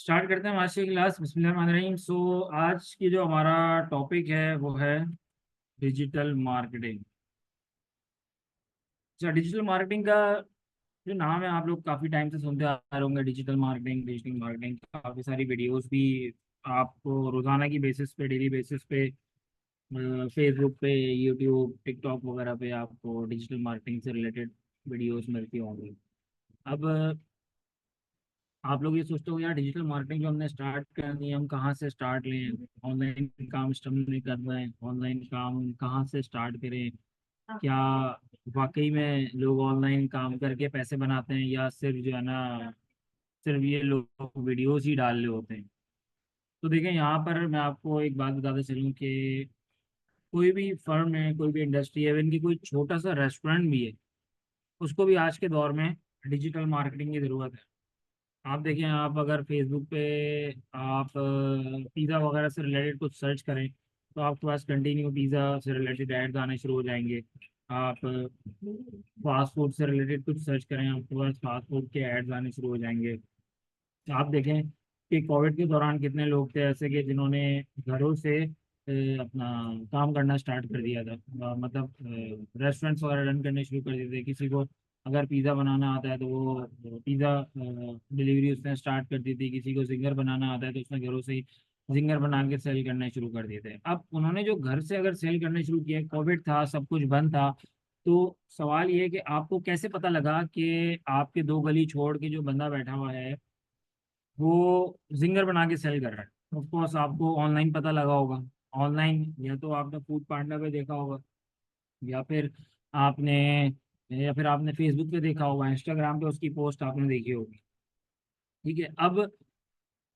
Start करते हैं आज की क्लास। बिस्मिल्लाहिर्रहमानिर्रहीम। आज की जो हमारा टॉपिक है वो है डिजिटल मार्केटिंग। अच्छा, डिजिटल मार्केटिंग का जो नाम है आप लोग काफ़ी टाइम से सुनते आ रहे होंगे। डिजिटल मार्केटिंग काफ़ी सारी वीडियोस भी आपको रोज़ाना की बेसिस पे, डेली बेसिस पे फेसबुक पे, यूट्यूब, टिकटॉक वगैरह पे आपको डिजिटल मार्केटिंग से रिलेटेड वीडियोस मिलती होंगी। अब आप लोग ये सोचते हो यार, डिजिटल मार्केटिंग जो हमने स्टार्ट करनी है, हम कहाँ से स्टार्ट लें? ऑनलाइन काम हमने करना है, ऑनलाइन काम कहाँ से स्टार्ट करें? क्या वाकई में लोग ऑनलाइन काम करके पैसे बनाते हैं, या सिर्फ जो है ना, सिर्फ ये लोग वीडियोस ही डाल रहे होते हैं? तो देखें, यहाँ पर मैं आपको एक बात बताते चलूँ कि कोई भी फर्म है, कोई भी इंडस्ट्री है, इनकी कोई छोटा सा रेस्टोरेंट भी है, उसको भी आज के दौर में डिजिटल मार्केटिंग की ज़रूरत है। आप देखें, आप अगर फेसबुक पे आप पिज़्ज़ा वगैरह से रिलेटेड कुछ सर्च करें तो आपके पास कंटिन्यू पिज़्ज़ा से रिलेटेड एड्स आने शुरू हो जाएंगे। आप फास्ट फूड से रिलेटेड कुछ सर्च करें, आपके पास फास्ट फूड के एड्स आने शुरू हो जाएंगे। आप देखें कि कोविड के दौरान कितने लोग थे ऐसे कि जिन्होंने घरों से अपना काम करना स्टार्ट कर दिया था। मतलब रेस्टोरेंट्स वगैरह रन करने शुरू कर दिए थे। किसी को अगर पिज़्ज़ा बनाना आता है तो वो पिज़्ज़ा डिलीवरी उसने स्टार्ट कर दी थी। किसी को जिंगर बनाना आता है तो उसने घरों से ही जिंगर बना के सेल करने शुरू कर दिए थे। अब उन्होंने जो घर से अगर सेल करने शुरू किया, कोविड था, सब कुछ बंद था, तो सवाल ये है कि आपको कैसे पता लगा कि आपके दो गली छोड़ के जो बंदा बैठा हुआ है वो जिंगर बना के सेल कर रहा है? ऑफ कोर्स आपको ऑनलाइन पता लगा होगा। ऑनलाइन या तो आपने फूड पांडा पे देखा होगा, या फिर आपने या फिर आपने फेसबुक पे देखा होगा, इंस्टाग्राम पे उसकी पोस्ट आपने देखी होगी। ठीक है। अब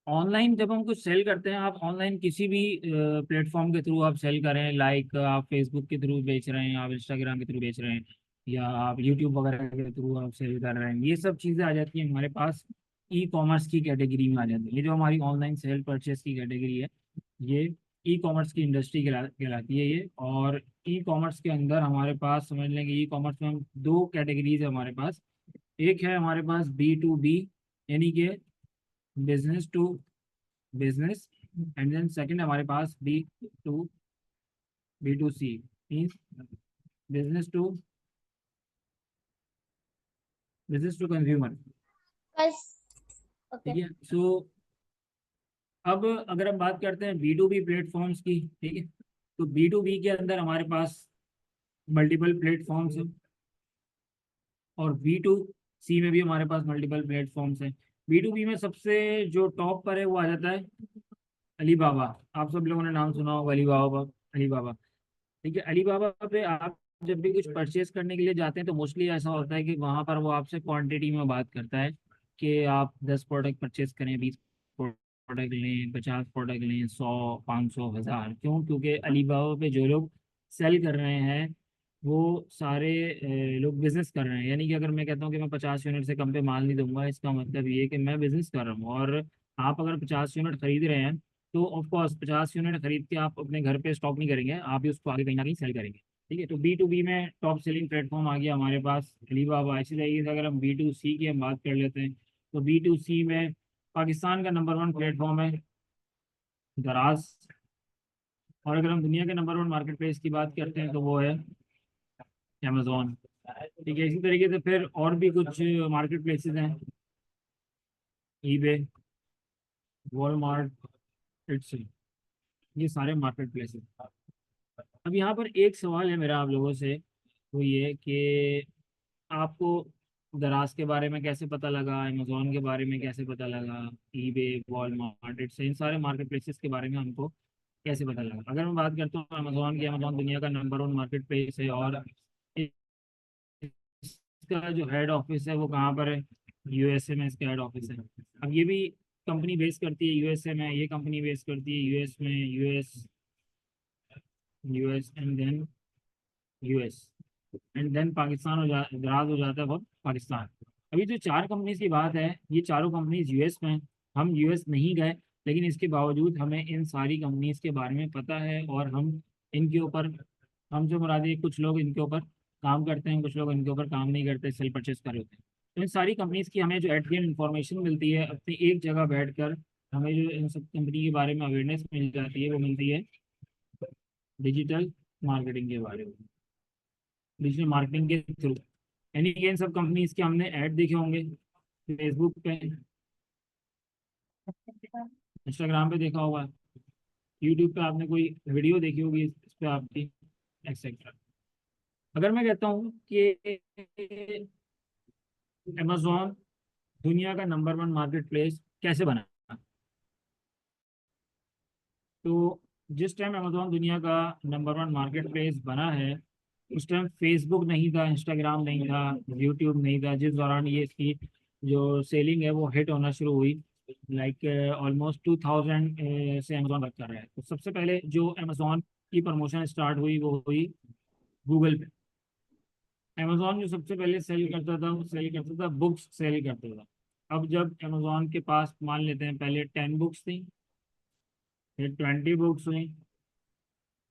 ऑनलाइन जब हम कुछ सेल करते हैं, आप ऑनलाइन किसी भी प्लेटफॉर्म के थ्रू आप सेल करें, लाइक आप फेसबुक के थ्रू बेच रहे हैं, आप इंस्टाग्राम के थ्रू बेच रहे हैं, या आप यूट्यूब वगैरह के थ्रू आप सेल कर रहे हैं, ये सब चीज़ें आ जाती हैं हमारे पास ई कॉमर्स की कैटेगरी में आ जाती है। ये जो हमारी ऑनलाइन सेल परचेस की कैटेगरी है, ये ई कॉमर्स की इंडस्ट्री कहलाती है ये। और ई कॉमर्स के अंदर हमारे पास समझ लें कि ई कॉमर्स में हम दो कैटेगरीज है हमारे पास। एक है हमारे पास बी टू बी, यानी कि business to business. And then second हमारे पास to B to C, means business to consumer. बस। ओके। ठीक है। सो अब अगर हम बात करते हैं बी टू बी प्लेटफॉर्म्स की, ठीक है, तो बी टू बी के अंदर हमारे पास मल्टीपल प्लेटफॉर्म्स हैं, और बी टू सी में भी हमारे पास मल्टीपल प्लेटफॉर्म्स हैं। बी टू बी में सबसे जो टॉप पर है वो आ जाता है अलीबाबा। आप सब लोगों ने नाम सुना होगा अलीबाबा। अलीबाबा, ठीक है। अलीबाबा पे आप जब भी कुछ परचेज करने के लिए जाते हैं तो मोस्टली ऐसा होता है कि वहाँ पर वो आपसे क्वांटिटी में बात करता है कि आप 10 प्रोडक्ट परचेज करें, 20 प्रोडक्ट लें, 50 प्रोडक्ट लें, 100, 500, 1000। क्यों? क्योंकि अलीबाबा पे जो लोग सेल कर रहे हैं वो सारे लोग बिजनेस कर रहे हैं। यानी कि अगर मैं कहता हूँ कि मैं 50 यूनिट से कम पे माल नहीं दूंगा, इसका मतलब ये है कि मैं बिजनेस कर रहा हूँ। और आप अगर 50 यूनिट खरीद रहे हैं तो ऑफकोर्स 50 यूनिट खरीद के आप अपने घर पे स्टॉक नहीं करेंगे, आप भी उसको आगे कहीं ना कहीं सेल करेंगे। ठीक है। तो बी टू बी में टॉप सेलिंग प्लेटफॉर्म आ गया हमारे पास अलीबाबा। ऐसी तरीके से अगर हम बी टू सी की हम बात कर लेते हैं तो बी टू सी में पाकिस्तान का नंबर 1 प्लेटफॉर्म है दराज। और अगर हम दुनिया के नंबर 1 मार्केट प्लेस की बात करते हैं तो वो है अमेजोन। ठीक है। इसी तरीके से फिर और भी कुछ मार्केट प्लेसेस हैं, ईबे, वॉलमार्ट, इट्स, ये सारे मार्केट प्लेसेस। अब यहाँ पर एक सवाल है मेरा आप लोगों से, वो ये कि आपको दराज के बारे में कैसे पता लगा, अमेजोन के बारे में कैसे पता लगा, ईबे, वॉलमार्ट, इट्स, इन सारे मार्केट प्लेसेस के बारे में हमको कैसे पता लगा? अगर मैं बात करता हूँ अमेजोन की, अमेजोन दुनिया का नंबर 1 मार्केट प्लेस है, और इसका जो हेड ऑफिस है वो कहाँ पर है? यूएसए में इसका हेड ऑफिस है। अब ये भी कंपनी बेस करती है यूएसए में, ये कंपनी बेस करती है यूएस में, US and then US and then Pakistan दराज हो जाता है वो पाकिस्तान। अभी जो 4 कंपनीज की बात है, ये चारों कंपनीज यूएस में हैं। हम यूएस नहीं गए, लेकिन इसके बावजूद हमें इन सारी कंपनीज के बारे में पता है, और हम इनके ऊपर, हम जो मुरादी कुछ लोग इनके ऊपर काम करते हैं, कुछ लोग इनके ऊपर काम नहीं करते, सेल परचेस कर रहे होते हैं। तो इन सारी कंपनीज की हमें जो एट द एंड इंफॉर्मेशन मिलती है अपनी एक जगह बैठकर, हमें जो इन सब कंपनी के बारे में अवेयरनेस मिल जाती है वो मिलती है डिजिटल मार्केटिंग के बारे में, डिजिटल मार्केटिंग के थ्रू। यानी कि इन सब कंपनीज के हमने ऐड देखे होंगे फेसबुक पे, इंस्टाग्राम पे देखा होगा, यूट्यूब पे आपने कोई वीडियो देखी होगी इस पे आपकी, एक्सेट्रा। अगर मैं कहता हूँ कि अमेजोन दुनिया का नंबर वन मार्केट प्लेस कैसे बना, तो जिस टाइम अमेजोन दुनिया का नंबर वन मार्केट प्लेस बना है, उस टाइम फेसबुक नहीं था, इंस्टाग्राम नहीं था, यूट्यूब नहीं था, जिस दौरान ये इसकी जो सेलिंग है वो हिट होना शुरू हुई। लाइक ऑलमोस्ट 2000 से अमेजोन वर्क कर रहा है। तो सबसे पहले जो अमेजोन की प्रमोशन स्टार्ट हुई वो हुई गूगल पे। अमेजोन जो सबसे पहले सेल करता था वो सेल करता था बुक्स सेल करता था। अब जब अमेजोन के पास मान लेते हैं पहले 10 बुक्स थी, फिर 20 बुक्स हुई,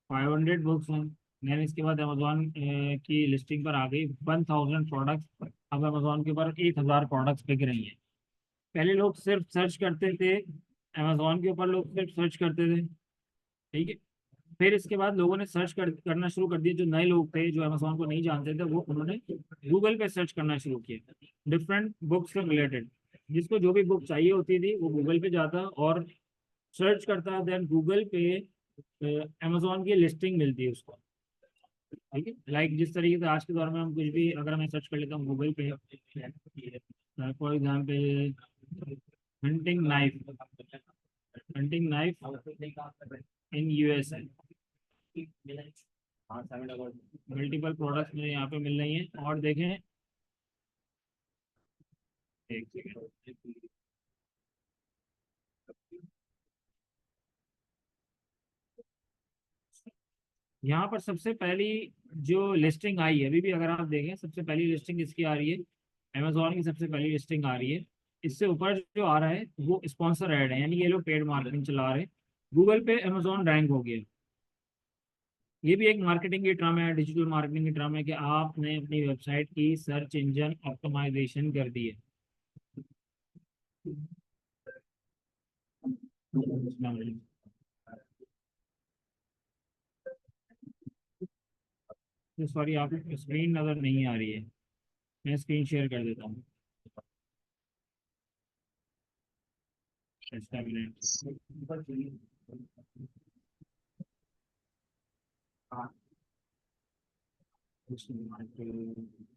500 बुक्स हुई, देन इसके बाद अमेजोन की लिस्टिंग पर आ गई 1000 प्रोडक्ट्स। अब अमेजोन के ऊपर 1000 प्रोडक्ट्स बिक रही हैं। पहले लोग सिर्फ सर्च करते थे, अमेजोन के ऊपर लोग सिर्फ सर्च करते थे, ठीक है। फिर इसके बाद लोगों ने करना शुरू कर दिया, जो नए लोग थे जो अमेजोन को नहीं जानते थे वो उन्होंने गूगल पे सर्च करना शुरू किया डिफरेंट बुक्स से रिलेटेड। जिसको जो भी बुक चाहिए होती थी वो गूगल पे जाता और सर्च करता, देन गूगल पे अमेजोन की लिस्टिंग मिलती है उसको, ठीक है। लाइक जिस तरीके से आज के दौर में हम कुछ भी अगर मैं सर्च कर लेता हूँ गूगल पे, for example hunting knife, hunting knife in USA, multiple products मुझे यहाँ पे मिल रही हैं। और देखें, एक सेकेंड, यहाँ पर सबसे पहली जो लिस्टिंग आई है, अभी भी अगर आप देखें सबसे पहली लिस्टिंग इसकी आ रही है, अमेजोन की सबसे पहली लिस्टिंग आ रही है। इससे ऊपर जो आ रहा है वो स्पॉन्सर ऐड है, यानी ये लोग पेड मार्केटिंग चला रहे हैं। गूगल पे अमेजोन रैंक हो गया। ये भी एक मार्केटिंग की ट्रम है, डिजिटल मार्केटिंग की ट्रम है कि आपने अपनी वेबसाइट की सर्च इंजन ऑप्टिमाइजेशन कर दी है। सॉरी, आप स्क्रीन नज़र नहीं आ रही है, मैं स्क्रीन शेयर कर देता हूँ। Just a minute.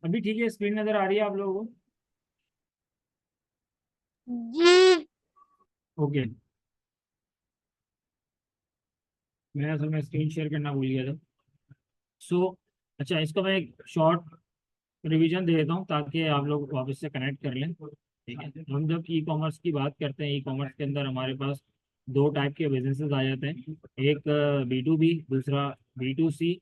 अभी ठीक है, स्क्रीन नजर आ रही है आप लोगों जी। को? ओके, मैं असल में स्क्रीन शेयर करना भूल गया था। सो अच्छा, इसको मैं एक शॉर्ट रिवीजन दे देता हूँ ताकि आप लोग वापस से कनेक्ट कर लें, ठीक है। हम जब ई कॉमर्स की बात करते हैं, ई कॉमर्स के अंदर हमारे पास दो टाइप के बिजनेसेस आ जाते हैं, एक B2B, दूसरा B2C,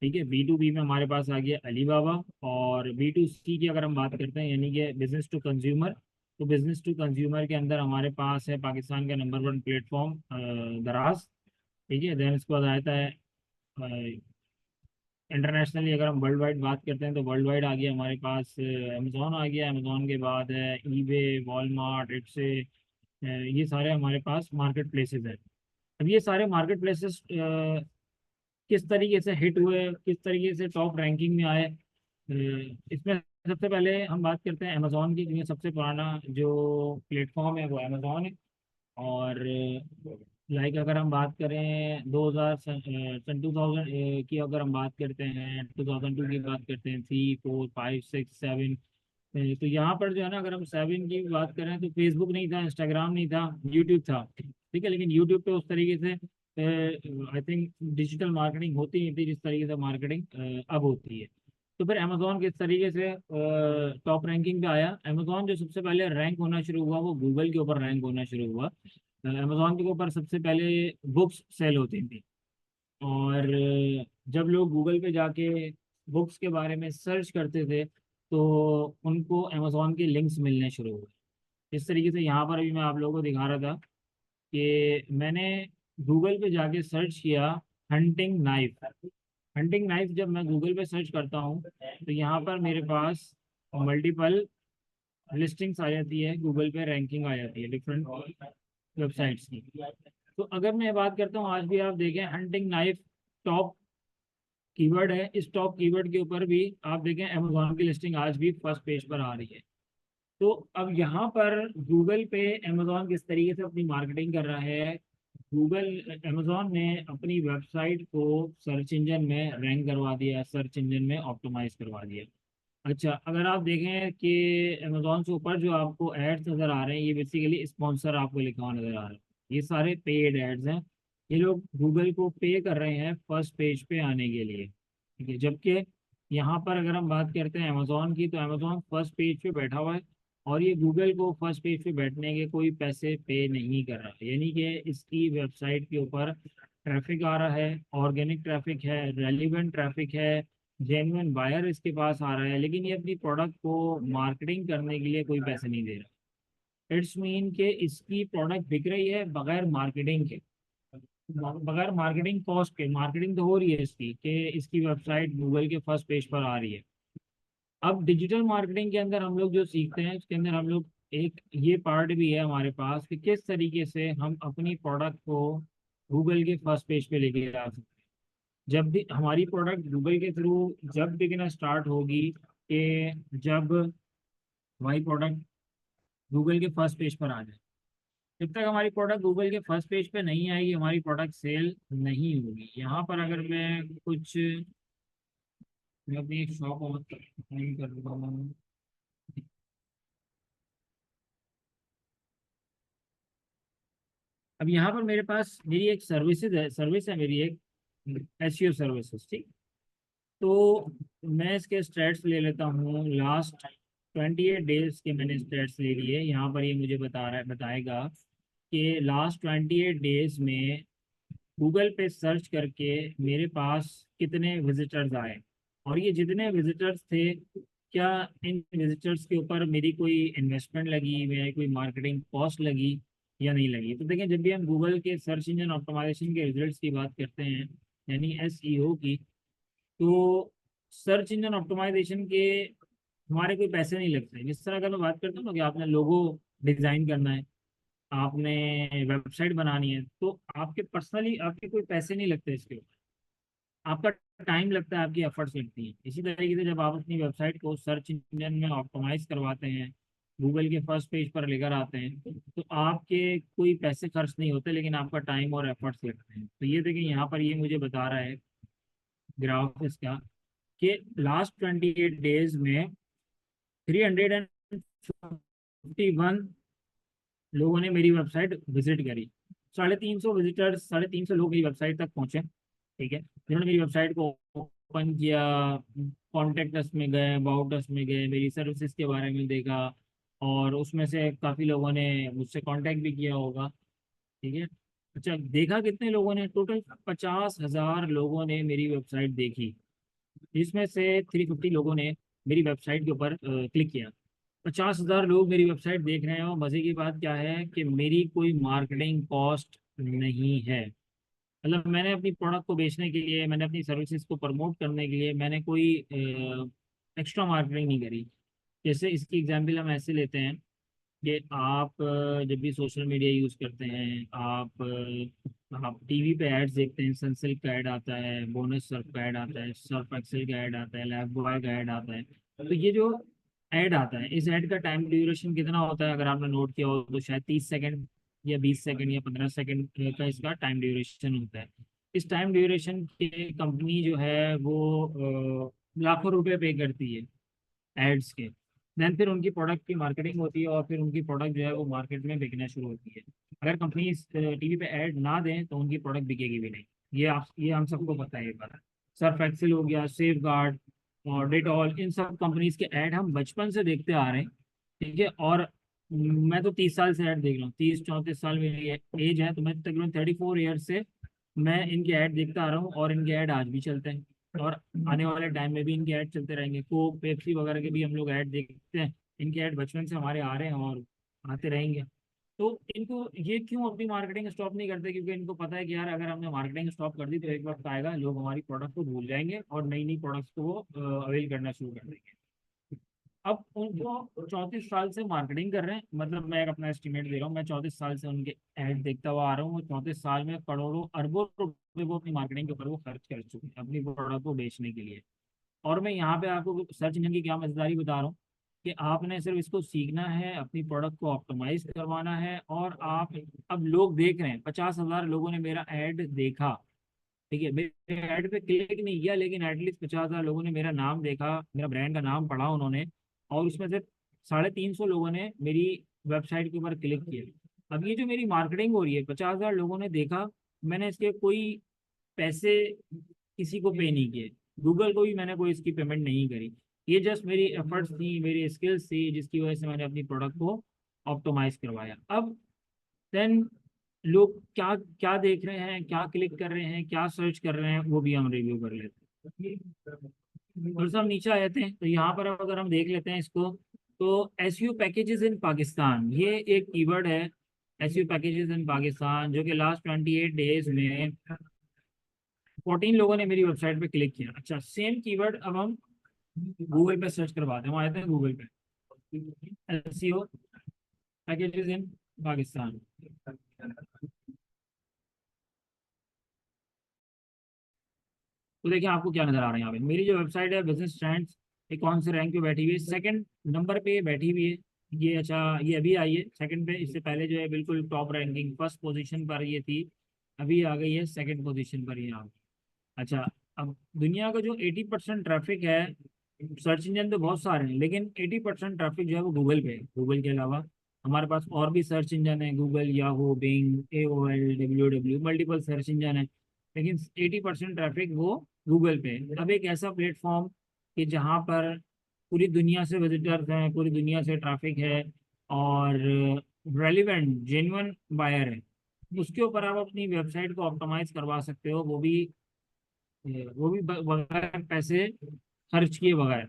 ठीक है। B2B में हमारे पास आ गया अलीबाबा, और B2C की अगर हम बात करते हैं यानी कि बिजनेस टू कंज्यूमर, तो बिजनेस टू कंज्यूमर के अंदर हमारे पास है पाकिस्तान का नंबर वन प्लेटफॉर्म दराज, ठीक है। देन इसके बाद आता है इंटरनेशनली, अगर हम वर्ल्ड वाइड बात करते हैं तो वर्ल्ड वाइड आ गया हमारे पास अमेजोन आ गया, अमेजोन के बाद है ईबे, वॉलमार्ट, इट्से, ये सारे हमारे पास मार्केट प्लेसेस हैं। अब ये सारे मार्केट प्लेसेस किस तरीके से हिट हुए, किस तरीके से टॉप रैंकिंग में आए, इसमें सबसे पहले हम बात करते हैं अमेजोन की, क्योंकि सबसे पुराना जो प्लेटफॉर्म है वो अमेजोन है। और लाइक अगर हम बात करें 2000 सन 2000 की, अगर हम बात करते हैं 2002 की बात करते हैं, 3 4 5 6 7, तो यहाँ पर जो है ना, अगर हम 7 की बात करें तो फेसबुक नहीं था, इंस्टाग्राम नहीं था, यूट्यूब था, ठीक है। लेकिन यूट्यूब पे उस तरीके से आई थिंक डिजिटल मार्केटिंग होती नहीं थी जिस तरीके से मार्केटिंग अब होती है। तो फिर अमेजोन किस तरीके से टॉप रैंकिंग पे आया। अमेजोन जो सबसे पहले रैंक होना शुरू हुआ वो गूगल के ऊपर रैंक होना शुरू हुआ। अमेजोन के ऊपर सबसे पहले बुक्स सेल होती थी, और जब लोग गूगल पे जाके बुक्स के बारे में सर्च करते थे तो उनको अमेजोन के लिंक्स मिलने शुरू हुए। इस तरीके से यहाँ पर अभी मैं आप लोगों को दिखा रहा था कि मैंने गूगल पे जाके सर्च किया हंटिंग नाइफ। हंटिंग नाइफ जब मैं गूगल पे सर्च करता हूँ तो यहाँ पर मेरे पास मल्टीपल लिस्टिंग्स आ जाती है, गूगल पे रैंकिंग आ जाती है डिफरेंट वेबसाइट्स की। तो अगर मैं बात करता हूँ, आज भी आप देखें हंटिंग नाइफ टॉप कीवर्ड है, इस टॉप कीवर्ड के ऊपर भी आप देखें अमेजोन की लिस्टिंग आज भी फर्स्ट पेज पर आ रही है। तो अब यहाँ पर गूगल पे अमेजोन किस तरीके से अपनी मार्केटिंग कर रहा है, गूगल अमेजोन ने अपनी वेबसाइट को सर्च इंजन में रैंक करवा दिया, सर्च इंजन में ऑप्टिमाइज करवा दिया। अच्छा, अगर आप देखें कि अमेजोन से ऊपर जो आपको एड्स नज़र आ रहे हैं, ये बेसिकली स्पॉन्सर आपको लिखा हुआ नज़र आ रहा है, ये सारे पेड एड्स हैं। ये लोग गूगल को पे कर रहे हैं फर्स्ट पेज पे आने के लिए, ठीक है। जबकि यहाँ पर अगर हम बात करते हैं अमेजोन की, तो अमेजोन फर्स्ट पेज पे बैठा हुआ है और ये गूगल को फर्स्ट पेज पे बैठने के कोई पैसे पे नहीं कर रहा है। यानी कि इसकी वेबसाइट के ऊपर ट्रैफिक आ रहा है, ऑर्गेनिक ट्रैफिक है, रेलिवेंट ट्रैफिक है, जेन्युइन बायर इसके पास आ रहा है, लेकिन ये अपनी प्रोडक्ट को मार्केटिंग करने के लिए कोई पैसे नहीं दे रहा। इट्स मीन के इसकी प्रोडक्ट बिक रही है बगैर मार्केटिंग के, बगैर मार्केटिंग कॉस्ट के। मार्केटिंग तो हो रही है इसकी कि इसकी वेबसाइट गूगल के फर्स्ट पेज पर आ रही है। अब डिजिटल मार्केटिंग के अंदर हम लोग जो सीखते हैं, उसके अंदर हम लोग एक ये पार्ट भी है हमारे पास कि किस तरीके से हम अपनी प्रोडक्ट को गूगल के फर्स्ट पेज पे लेके आ सकते हैं। जब भी हमारी प्रोडक्ट गूगल के थ्रू जब बिकना स्टार्ट होगी, कि जब हमारी प्रोडक्ट गूगल के फर्स्ट पेज पर आ जाए, जब तक हमारी प्रोडक्ट गूगल के फर्स्ट पेज पे नहीं आएगी, हमारी प्रोडक्ट सेल नहीं होगी। यहाँ पर अगर मैं कुछ, मैं अपनी एक शॉप ओपन कर रहा हूँ। अब यहाँ पर मेरे पास मेरी एक सर्विस है मेरी एक एसईओ सर्विसेज, ठीक। तो मैं इसके स्टेट्स ले लेता हूँ, लास्ट 28 डेज के मैंने स्टेट्स ले लिए। यहाँ पर ये मुझे बता रहा है, बताएगा कि लास्ट 28 डेज में गूगल पे सर्च करके मेरे पास कितने विजिटर्स आए, और ये जितने विजिटर्स थे, क्या इन विजिटर्स के ऊपर मेरी कोई इन्वेस्टमेंट लगी, मेरी कोई मार्केटिंग कॉस्ट लगी या नहीं लगी। तो देखें, जब भी हम गूगल के सर्च इंजन ऑप्टिमाइजेशन के रिजल्ट्स की बात करते हैं, यानी एसईओ की, तो सर्च इंजन ऑप्टिमाइजेशन के हमारे कोई पैसे नहीं लगते। जिस तरह अगर मैं बात करता हूँ ना कि आपने लोगो डिजाइन करना है, आपने वेबसाइट बनानी है, तो आपके पर्सनली आपके कोई पैसे नहीं लगते इसके ऊपर, आपका टाइम लगता है, आपकी एफर्ट्स लगती हैं। इसी तरीके से जब आप अपनी वेबसाइट को सर्च इंजन में ऑप्टिमाइज करवाते हैं, गूगल के फर्स्ट पेज पर लेकर आते हैं, तो आपके कोई पैसे खर्च नहीं होते, लेकिन आपका टाइम और एफर्ट्स लगते हैं। तो ये देखिए, यहाँ पर ये मुझे बता रहा है ग्राफ इसका, कि लास्ट 28 डेज में 351 लोगों ने मेरी वेबसाइट विजिट करी। 350 विजिटर्स, 350 लोग मेरी वेबसाइट तक पहुंचे, ठीक है, जिन्होंने मेरी वेबसाइट को ओपन किया, कॉन्टेक्ट अस में गए, अबाउट अस में गए, मेरी सर्विसेज के बारे में देखा, और उसमें से काफ़ी लोगों ने मुझसे कांटेक्ट भी किया होगा, ठीक है। अच्छा, देखा कितने लोगों ने, टोटल 50,000 लोगों ने मेरी वेबसाइट देखी, जिसमें से 350 लोगों ने मेरी वेबसाइट के ऊपर क्लिक किया। 50,000 लोग मेरी वेबसाइट देख रहे हैं, और मज़े की बात क्या है कि मेरी कोई मार्केटिंग कॉस्ट नहीं है। मतलब मैंने अपनी प्रोडक्ट को बेचने के लिए, मैंने अपनी सर्विसेज को प्रमोट करने के लिए मैंने कोई एक्स्ट्रा मार्केटिंग नहीं करी। जैसे इसकी एग्जांपल हम ऐसे लेते हैं कि आप जब भी सोशल मीडिया यूज़ करते हैं, आप टीवी पे एड्स देखते हैं, सनसिल्क का ऐड आता है, बोनस सर्फ का ऐड आता है, सर्फ एक्सेल का ऐड आता है, लाइफ बॉय का ऐड आता है। तो ये जो ऐड आता है, इस ऐड का टाइम ड्यूरेशन कितना होता है, अगर आपने नोट किया हो तो शायद 30 सेकंड या 20 सेकंड या 15 सेकंड का इसका टाइम ड्यूरेशन होता है। इस टाइम ड्यूरेशन के कंपनी जो है वो लाखों रुपए पे करती है एड्स के। देन फिर उनकी प्रोडक्ट की मार्केटिंग होती है, और फिर उनकी प्रोडक्ट जो है वो मार्केट में बिकना शुरू होती है। अगर कंपनी टीवी पे ऐड ना दें तो उनकी प्रोडक्ट बिकेगी भी नहीं। ये हम सबको पता है ये बात। सर्फ एक्सेल हो गया, सेफ गार्ड और डेटॉल, इन सब कंपनीज के ऐड हम बचपन से देखते आ रहे हैं, ठीक है। और मैं तो 30 साल से ऐड देख रहा हूँ, 30 34 साल मेरी एज है, तो मैं तकरीबन 34 ईयर से मैं इनके ऐड देखता आ रहा हूँ, और इनके ऐड आज भी चलते हैं, और आने वाले टाइम में भी इनके ऐड चलते रहेंगे। कोक, पेप्सी वगैरह के भी हम लोग ऐड देखते हैं, इनके ऐड बचपन से हमारे आ रहे हैं और आते रहेंगे। तो इनको ये क्यों अपनी मार्केटिंग स्टॉप नहीं करते, क्योंकि इनको पता है कि यार अगर हमने मार्केटिंग स्टॉप कर दी तो एक वक्त आएगा लोग हमारी प्रोडक्ट को भूल जाएंगे और नई नई प्रोडक्ट्स को वो अवेल करना शुरू कर देंगे। अब उनको 34 साल से मार्केटिंग कर रहे हैं, मतलब मैं एक अपना एस्टिमेट दे रहा हूँ, मैं 34 साल से उनके ऐड देखता हुआ आ रहा हूँ। वो 34 साल में करोड़ों अरबों रुपए वो अपनी मार्केटिंग के ऊपर वो खर्च कर चुके हैं अपनी प्रोडक्ट को बेचने के लिए। और मैं यहाँ पे आपको सर्च इंजन की क्या मजेदारी बता रहा हूँ कि आपने सिर्फ इसको सीखना है, अपनी प्रोडक्ट को ऑप्टिमाइज करवाना है, और आप अब लोग देख रहे हैं, 50,000 लोगों ने मेरा ऐड देखा, ठीक है, मेरे ऐड पे क्लिक नहीं किया, लेकिन एटलीस्ट 50,000 लोगों ने मेरा नाम देखा, मेरा ब्रांड का नाम पढ़ा उन्होंने, और उसमें से 350 लोगों ने मेरी वेबसाइट के ऊपर क्लिक किया। अब ये जो मेरी मार्केटिंग हो रही है, 50,000 लोगों ने देखा, मैंने इसके कोई पैसे किसी को पे नहीं किए, गूगल को भी मैंने कोई इसकी पेमेंट नहीं करी। ये जस्ट मेरी एफर्ट्स थी, मेरी स्किल्स थी, जिसकी वजह से मैंने अपनी प्रोडक्ट को ऑप्टिमाइज करवाया। अब देन लोग क्या क्या देख रहे हैं, क्या क्लिक कर रहे हैं, क्या सर्च कर रहे हैं, वो भी हम रिव्यू कर लेते हैं। और सब नीचे आ जाते हैं, तो यहाँ पर अगर हम देख लेते हैं इसको, तो एसयू पैकेजेस इन पाकिस्तान, ये एक कीवर्ड है। एसयू पैकेजेस इन पाकिस्तान, जो कि लास्ट 28 डेज में 14 लोगों ने मेरी वेबसाइट पे क्लिक किया। अच्छा, सेम कीवर्ड अब हम गूगल पे सर्च करवाते हैं, हम आते हैं गूगल पे, एसईओ पैकेजेस इन पाकिस्तान। तो देखिए आपको क्या नजर आ रहा है यहाँ पे, मेरी जो वेबसाइट है बिजनेस ट्रेंड्स, ये कौन से रैंक पे बैठी हुई है, सेकंड नंबर पे बैठी हुई है। ये अच्छा, ये अभी आई है सेकंड पे, इससे पहले जो है बिल्कुल टॉप रैंकिंग फर्स्ट पोजीशन पर ये थी, अभी आ गई है सेकंड पोजीशन पर ये आ गई। अच्छा, अब दुनिया का जो 80% ट्रैफिक है, सर्च इंजन तो बहुत सारे हैं, लेकिन 80% ट्रैफिक जो है वो गूगल पे है। गूगल के अलावा हमारे पास और भी सर्च इंजन है, Google, Yahoo, Bing, AOL, W multiple search engine है, लेकिन 80% ट्रैफिक वो गूगल पे है। अब एक ऐसा प्लेटफॉर्म कि जहाँ पर पूरी दुनिया से विजिटर्स हैं, पूरी दुनिया से ट्रैफिक है, और रेलिवेंट जेन्युइन बायर है, उसके ऊपर आप अपनी वेबसाइट को ऑप्टिमाइज करवा सकते हो, वो भी बगैर पैसे खर्च किए बगैर।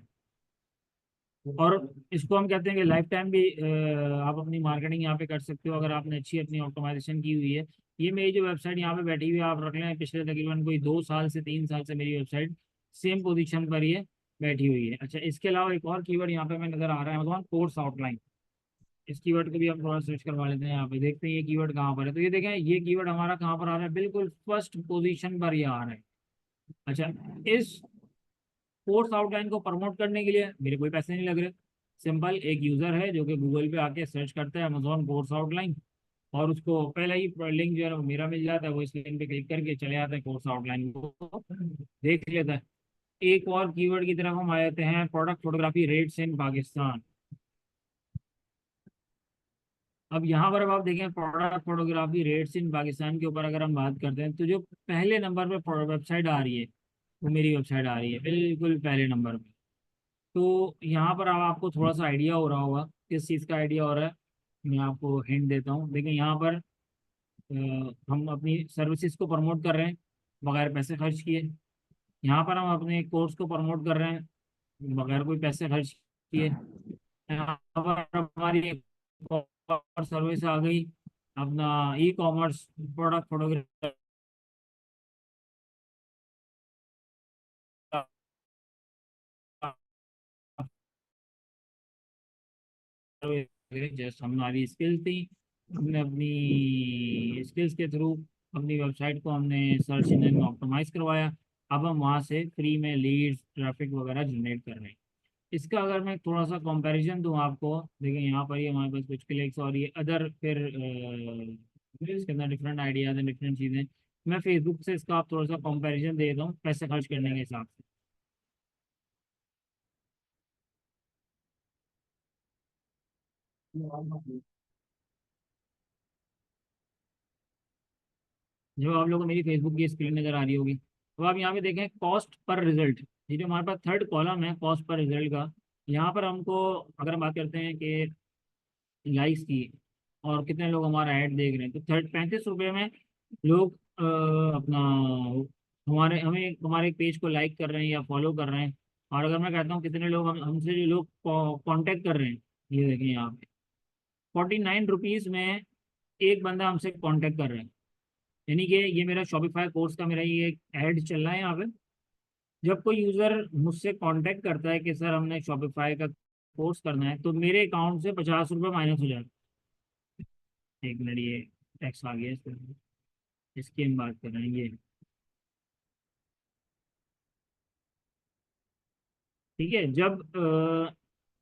और इसको हम कहते हैं कि लाइफ टाइम भी आप अपनी मार्केटिंग यहाँ पे कर सकते हो, अगर आपने अच्छी अपनी ऑप्टिमाइजेशन की हुई है। ये मेरी जो वेबसाइट यहाँ पे बैठी हुई है, आप रख लें पिछले तकरीबन कोई 2 साल से 3 साल से मेरी वेबसाइट सेम पोजीशन पर ये बैठी हुई है। अच्छा, इसके अलावा एक और कीवर्ड यहाँ पे हमें नजर आ रहा है, अमेज़न कोर्स आउटलाइन। इस कीवर्ड को भी हम थोड़ा सर्च करवा लेते हैं, यहाँ पे देखते हैं ये कीवर्ड कहाँ पर है। तो ये देखें, ये कीवर्ड हमारा कहाँ पर आ रहा है, बिल्कुल फर्स्ट पोजीशन पर ये आ रहा है। अच्छा, इस कोर्स आउटलाइन को प्रमोट करने के लिए मेरे कोई पैसे नहीं लग रहे। सिंपल, एक यूजर है जो कि गूगल पे आके सर्च करता है अमेजोन कोर्स आउटलाइन, और उसको पहला ही लिंक जो है वो मेरा मिल जाता है, वो इस लिंक पे क्लिक करके चले जाते हैं कोर्स आउटलाइन को देख लेता है। एक और कीवर्ड की तरफ हम आ जाते हैं, प्रोडक्ट फोटोग्राफी रेट्स इन पाकिस्तान। अब यहाँ पर अब आप देखें प्रोडक्ट फोटोग्राफी रेट्स इन पाकिस्तान के ऊपर अगर हम बात करते हैं, तो जो पहले नंबर पर वेबसाइट आ रही है वो मेरी वेबसाइट आ रही है, बिल्कुल पहले नंबर पे। तो यहाँ पर अब आपको थोड़ा सा आइडिया हो रहा होगा, किस चीज़ का आइडिया हो रहा है, मैं आपको हिंट देता हूँ। देखिए यहाँ पर हम अपनी सर्विसेज को प्रमोट कर रहे हैं बगैर पैसे खर्च किए। यहाँ पर हम अपने कोर्स को प्रमोट कर रहे हैं बगैर कोई पैसे खर्च किए। यहाँ पर हमारी एक और सर्विस आ गई, अपना e commerce product photography just हमारी स्किल थी, हमने अपनी स्किल्स के थ्रू अपनी वेबसाइट को हमने सर्च इंजन में ऑप्टिमाइज करवाया। अब हम वहाँ से फ्री में लीड्स ट्रैफिक वगैरह जनरेट कर रहे हैं। इसका अगर मैं थोड़ा सा कंपैरिजन दूँ आपको, देखिए यहाँ पर ही हमारे पास कुछ क्लिक्स और ये अदर, फिर इसके अंदर डिफरेंट आइडियाज हैं, डिफरेंट चीज़ें। मैं फेसबुक से इसका आप थोड़ा सा कंपैरिजन दे देता हूँ पैसे खर्च करने के हिसाब से। जो आप लोगों को मेरी फेसबुक की स्क्रीन नजर आ रही होगी, तो आप यहाँ पे देखें कॉस्ट पर रिजल्ट, ये जो हमारे पास थर्ड कॉलम है कॉस्ट पर रिजल्ट का, यहाँ पर हमको अगर हम बात करते हैं कि लाइक्स की और कितने लोग हमारा ऐड देख रहे हैं, तो 35 रुपये में लोग अपना हमारे हमें हमारे पेज को लाइक कर रहे हैं या फॉलो कर रहे हैं। और अगर मैं कहता हूँ कितने लोग हमसे जो लोग कांटेक्ट कर रहे हैं, ये देखें यहाँ पे 49 रुपीज़ में एक बंदा हमसे कांटेक्ट कर रहा है। यानी कि ये मेरा शॉपिफाई कोर्स का मेरा ये ऐड चल रहा है यहाँ पे। जब कोई यूज़र मुझसे कांटेक्ट करता है कि सर हमने शॉपिफाई का कोर्स करना है तो मेरे अकाउंट से 50 रुपये माइनस हो जाए। एक मिनट, ये टैक्स आ गया इसमें, इसकी हम बात कर रहे हैं ये। ठीक है, जब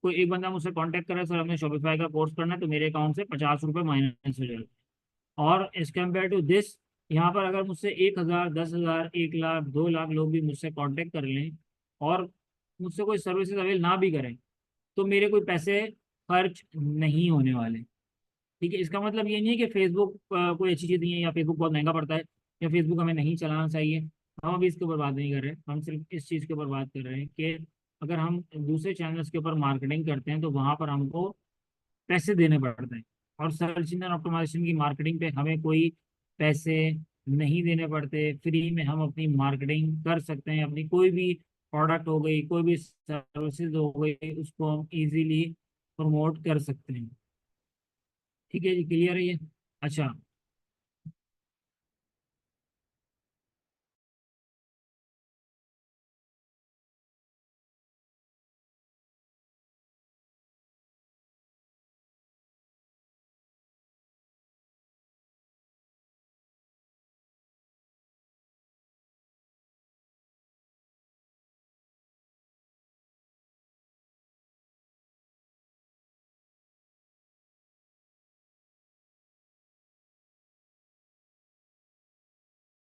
कोई एक बंदा मुझसे कांटेक्ट करे, सर हमें शॉपिफाई का कोर्स करना है, तो मेरे अकाउंट से 50 रुपये माइनस हो जाए। और एज कम्पेयर टू दिस, यहाँ पर अगर मुझसे 1,000, 10,000, 1 लाख, 2 लाख लोग भी मुझसे कांटेक्ट कर लें और मुझसे कोई सर्विसेज अवेल ना भी करें, तो मेरे कोई पैसे खर्च नहीं होने वाले। ठीक है, इसका मतलब ये नहीं है कि फेसबुक कोई अच्छी चीज़ नहीं है या फेसबुक बहुत महंगा पड़ता है या फेसबुक हमें नहीं चलाना चाहिए। हम अभी इसके ऊपर बात नहीं कर रहे, हम सिर्फ इस चीज़ के ऊपर बात कर रहे हैं कि अगर हम दूसरे चैनल्स के ऊपर मार्केटिंग करते हैं तो वहाँ पर हमको पैसे देने पड़ते हैं। और सर्च इंजन ऑप्टिमाइजेशन की मार्केटिंग पे हमें कोई पैसे नहीं देने पड़ते, फ्री में हम अपनी मार्केटिंग कर सकते हैं। अपनी कोई भी प्रोडक्ट हो गई, कोई भी सर्विसेज हो गई, उसको हम इजीली प्रमोट कर सकते हैं। ठीक है जी, क्लियर है ये? अच्छा,